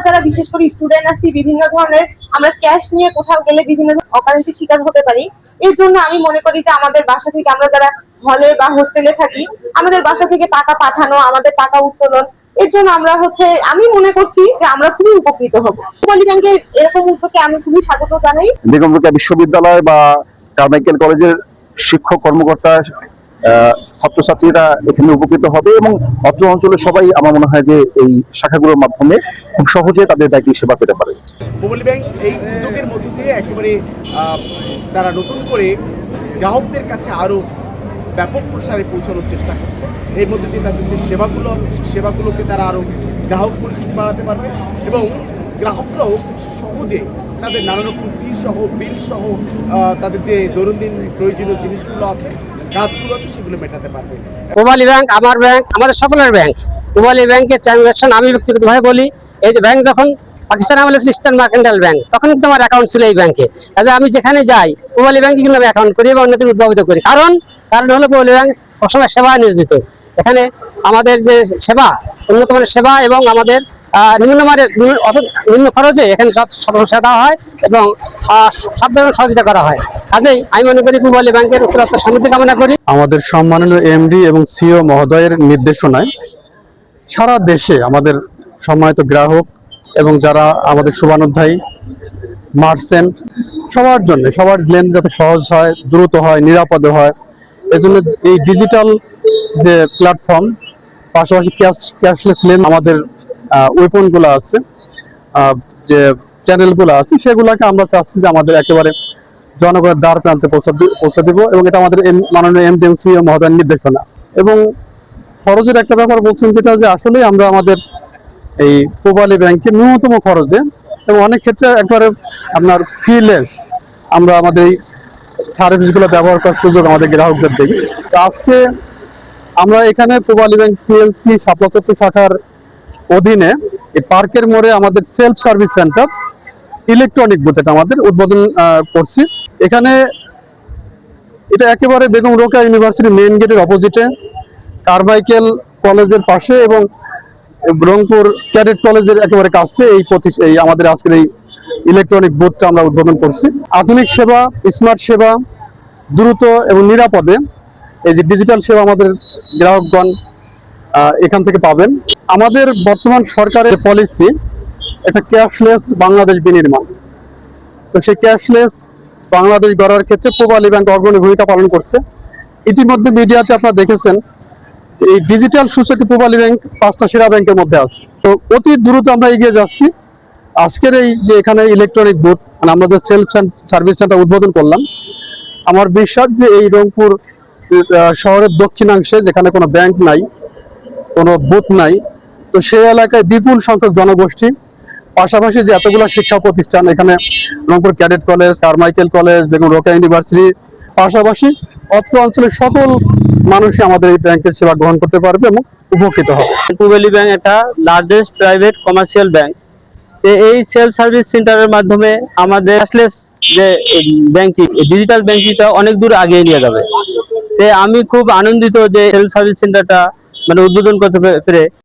যারা বিশেষ করে স্টুডেন্ট আছি বিভিন্ন ধরনের আমরা ক্যাশ নিয়ে কোথাও গেলে বিভিন্ন অকারেন্সির শিকার হতে পারি। এর জন্য আমি মনে করি যে আমাদের বাসা থেকে আমরা যারা হলে বা হোস্টেলে থাকি আমাদের বাসা থেকে টাকা পাঠানো, আমাদের টাকা উত্তোলন, এর জন্য আমরা আমি মনে করছি যে আমরা খুবই উপকৃত হব। পূবালী ব্যাংকের এরকম উদ্যোগে আমি খুবই স্বাগত জানাই। বেগম রোকেয়া বিশ্ববিদ্যালয় বা কারমাইকেল কলেজের শিক্ষক কর্মকর্তা ছাত্রছাত্রীরা এখানে উপকৃত হবে এবং অত্র অঞ্চলের সবাই আমার মনে হয় যে এই শাখাগুলোর মাধ্যমে খুব সহজে তাদের ব্যাংকিং সেবা পেতে পারে। পূবালী ব্যাংক এই উদ্যোগের মধ্য দিয়ে একেবারে তারা নতুন করে গ্রাহকদের কাছে আরো ব্যাপক প্রসারে পৌঁছানোর চেষ্টা করছে। এর মধ্যে দিয়ে তাদের যে সেবাগুলো আছে সেবাগুলোকে তারা আরো গ্রাহক পরিচিতি বাড়াতে পারবে এবং গ্রাহকরাও সহজে তাদের নানা রকম ফি সহ বিল সহ তাদের যে দৈনন্দিন প্রয়োজনীয় জিনিসগুলো আছে কাজগুলো আছে সেগুলো মেটাতে পারবে। পূবালী ব্যাংক আমার ব্যাংক, আমাদের সকলের ব্যাংক। পূবালী ব্যাংকের ট্রানজাকশন আমি ব্যক্তিগতভাবে বলি, এই যে ব্যাংক যখন পাকিস্তান আমলে ইস্টার্ন মার্কেন্টাইল ব্যাংক, তখন কিন্তু আমার অ্যাকাউন্ট ছিল এই ব্যাংকে। তাহলে আমি যেখানে যাই পূবালী ব্যাংকে কিন্তু আমি অ্যাকাউন্ট করি এবং অন্যদের উদ্ভাবিত করি। কারণ হলো পূবালী ব্যাংক সবসময় সেবা নিয়োজিত। এখানে আমাদের যে সেবা, উন্নত মানের সেবা এবং আমাদের নিম্ন খরচে এখানে সেবা দেওয়া হয় এবং সব ধরনের সহযোগিতা করা হয়। কাজেই আমি মনে করি পূবালী ব্যাংকের উত্তরোত্তর সমৃদ্ধি কামনা করি। আমাদের সম্মাননীয় এমডি এবং সিও মহোদয়ের নির্দেশনায় সারা দেশে আমাদের সম্মানিত গ্রাহক এবং যারা আমাদের শুভানুধ্যায়ী মার্চেন্ট সবার জন্য সবার লেন যাতে সহজ হয়, দ্রুত হয়, নিরাপদে হয়, এজন্য এই ডিজিটাল যে প্ল্যাটফর্ম পাশাপাশি ক্যাশলেস লেন আমাদের ওয়েপনগুলো আছে, যে চ্যানেলগুলো আছে সেগুলোকে আমরা চাচ্ছি যে আমাদের একেবারে জনগণের দ্বার প্রান্তে পৌঁছে দিব এবং এটা আমাদের মাননীয় এমডি এবং সিও মহোদয়ের নির্দেশনা। এবং খরচের একটা ব্যাপার বলছেন যেটা যে আসলে আমরা আমাদের এই পূবালী ব্যাংকে ন্যূনতম খরচে এবং অনেক ক্ষেত্রে একবারে আপনার ফিলেস আমরা আমাদের এই সার্ভিসগুলো ব্যবহার করার সুযোগ আমাদের গ্রাহকদের দিই। তো আজকে আমরা এখানে পূবালী ব্যাংক পিএলসি শাপলা চত্বর শাখার অধীনে এই পার্কের মোড়ে আমাদের self service centre electronic booth এটা আমাদের উদ্বোধন করছি। এখানে এটা একেবারে বেগম রোকেয়া ইউনিভার্সিটি মেইন গেটের অপোজিটে কারমাইকেল কলেজের পাশে এবং রংপুর ক্যাডেট কলেজের একেবারে কাছে এই আমাদের আজকের এই ইলেকট্রনিক বুথটা আমরা উদ্বোধন করছি। আধুনিক সেবা, স্মার্ট সেবা, দ্রুত এবং নিরাপদে এই যে ডিজিটাল সেবা আমাদের গ্রাহকগণ এখান থেকে পাবেন। আমাদের বর্তমান সরকারের পলিসি একটা ক্যাশলেস বাংলাদেশ বিনির্মাণ। তো সেই ক্যাশলেস বাংলাদেশ গড়ার ক্ষেত্রে পূবালী ব্যাংক অগ্রণী ভূমিকা পালন করছে। ইতিমধ্যে মিডিয়াতে আপনারা দেখেছেন এই ডিজিটাল সূচকে পূবালী ব্যাংক 5টা সেরা ব্যাংকের মধ্যে আছে। তো অতি দ্রুত আমরা এগিয়ে যাচ্ছি। আজকের এই যে এখানে ইলেকট্রনিক বুথ মানে আমাদের সেলফ সার্ভিস সেন্টার উদ্বোধন করলাম, আমার বিশ্বাস যে এই রংপুর শহরের দক্ষিণাংশে যেখানে কোনো ব্যাংক নাই, কোনো বুথ নাই, তো সেই এলাকায় বিপুল সংখ্যক জনগোষ্ঠী, পাশাপাশি যে এতগুলো শিক্ষা প্রতিষ্ঠান এখানে Rangpur cadet college, Carmichael college, Begum Rokeya university, পাশাপাশি অত্র অঞ্চলের সকল মানুষই আমাদের এই ব্যাংকের সেবা গ্রহণ করতে পারবে এবং উপকৃত হবে। পূবালী ব্যাংক একটা লার্জেস্ট প্রাইভেট কমার্শিয়াল ব্যাংক। এই সেলফ সার্ভিস সেন্টারের মাধ্যমে আমাদের ক্যাশলেস যে ব্যাংকিং, ডিজিটাল ব্যাংকিংটা অনেক দূর আগে নিয়ে যাবে। আমি খুব আনন্দিত যে সেলফ সার্ভিস সেন্টারটা মানে উদ্বোধন করতে পেরে।